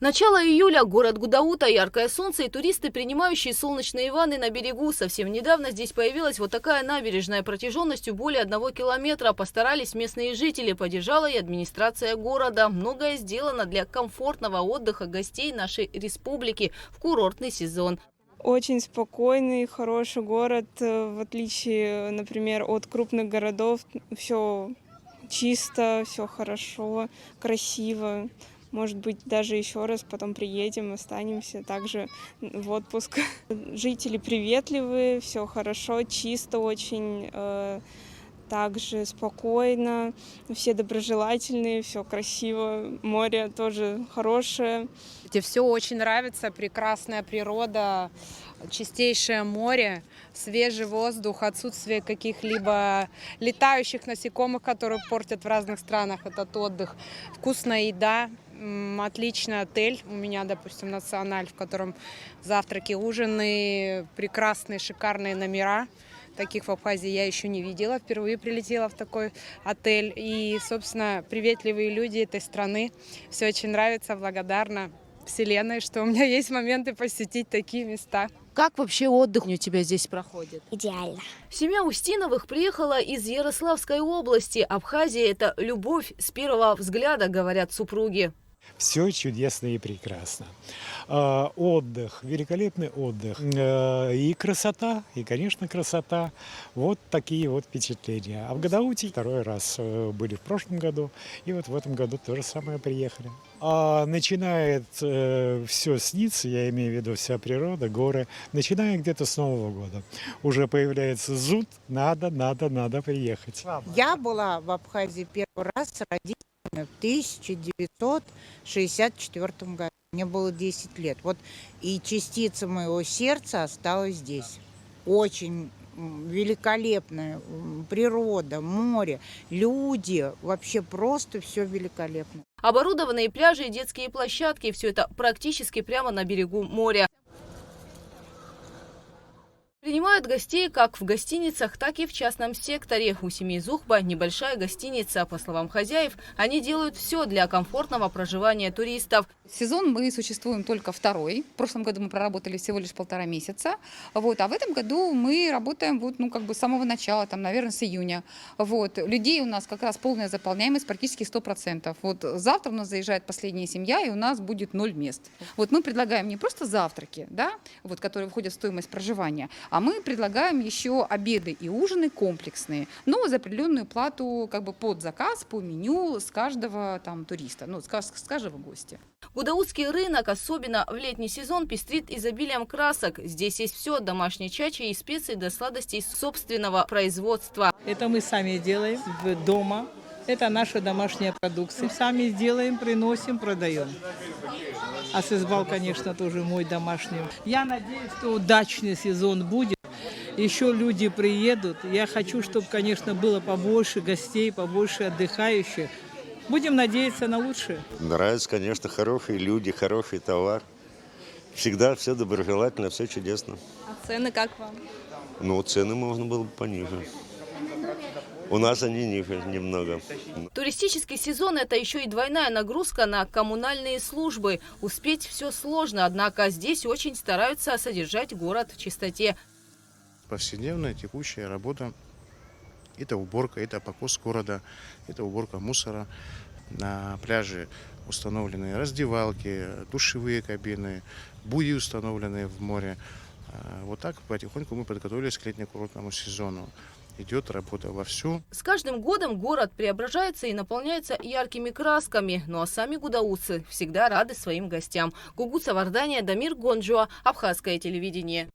Начало июля. Город Гудаута, яркое солнце и туристы, принимающие солнечные ванны на берегу. Совсем недавно здесь появилась вот такая набережная протяженностью более 1 километра. Постарались местные жители, поддержала и администрация города. Многое сделано для комфортного отдыха гостей нашей республики в курортный сезон. Очень спокойный, хороший город, в отличие, например, от крупных городов. Все чисто, все хорошо, красиво. Может быть, даже еще раз потом приедем, останемся также в отпуск. Жители приветливые, все хорошо, чисто очень, также спокойно, все доброжелательные, все красиво, море тоже хорошее. Все очень нравится, прекрасная природа, чистейшее море, свежий воздух, отсутствие каких-либо летающих насекомых, которые портят в разных странах этот отдых, вкусная еда. Отличный отель. У меня, допустим, «Националь», в котором завтраки, ужины, прекрасные, шикарные номера. Таких в Абхазии я еще не видела. Впервые прилетела в такой отель. И, собственно, приветливые люди этой страны. Все очень нравится, благодарна Вселенной, что у меня есть моменты посетить такие места. Как вообще отдых у тебя здесь проходит? Идеально. Семья Устиновых приехала из Ярославской области. Абхазия – это любовь с первого взгляда, говорят супруги. Все чудесно и прекрасно. Отдых, великолепный отдых. И красота, и, конечно, красота. Вот такие вот впечатления. А в Гудауте 2-й раз были в прошлом году, и вот в этом году то же самое приехали. Начинает все сниться, я имею в виду вся природа, горы, начиная где-то с Нового года. Уже появляется зуд, надо приехать. Я была в Абхазии первый раз с родителями в 1964 году. Мне было 10 лет. Вот и частица моего сердца осталась здесь. Очень великолепная природа, море, люди. Вообще просто все великолепно. Оборудованные пляжи и детские площадки – все это практически прямо на берегу моря. Принимают гостей как в гостиницах, так и в частном секторе. У семьи Зухба небольшая гостиница. По словам хозяев, они делают все для комфортного проживания туристов. Сезон мы существуем только 2-й. В прошлом году мы проработали всего лишь 1,5 месяца. А в этом году мы работаем с самого начала, наверное, с июня. Людей у нас как раз полная заполняемость, практически 100%. Завтра у нас заезжает последняя семья, и у нас будет 0 мест. Мы предлагаем не просто завтраки, которые входят в стоимость проживания, а мы предлагаем еще обеды и ужины комплексные, но за определенную плату под заказ, по меню с каждого туриста, с каждого гостя. Гудаутский рынок, особенно в летний сезон, пестрит изобилием красок. Здесь есть все от домашней чачи и специй до сладостей собственного производства. Это мы сами делаем дома. Это наша домашняя продукция. Сами делаем, приносим, продаем. А сызбал, конечно, тоже мой домашний. Я надеюсь, что удачный сезон будет. Еще люди приедут. Я хочу, чтобы, конечно, было побольше гостей, побольше отдыхающих. Будем надеяться на лучшее. Нравится, конечно, хорошие люди, хороший товар. Всегда все доброжелательно, все чудесно. А цены как вам? Цены можно было бы пониже. У нас они ниже немного. Туристический сезон – это еще и двойная нагрузка на коммунальные службы. Успеть все сложно, однако здесь очень стараются содержать город в чистоте. Повседневная текущая работа – это уборка, это покос города, это уборка мусора. На пляже установлены раздевалки, душевые кабины, буи установлены в море. Вот так потихоньку мы подготовились к летнему-курортному сезону. Идет работа вовсю. С каждым годом город преображается и наполняется яркими красками. Ну а сами гудаутцы всегда рады своим гостям. Гугуца Вардания, Дамир Гонджуа, Абхазское телевидение.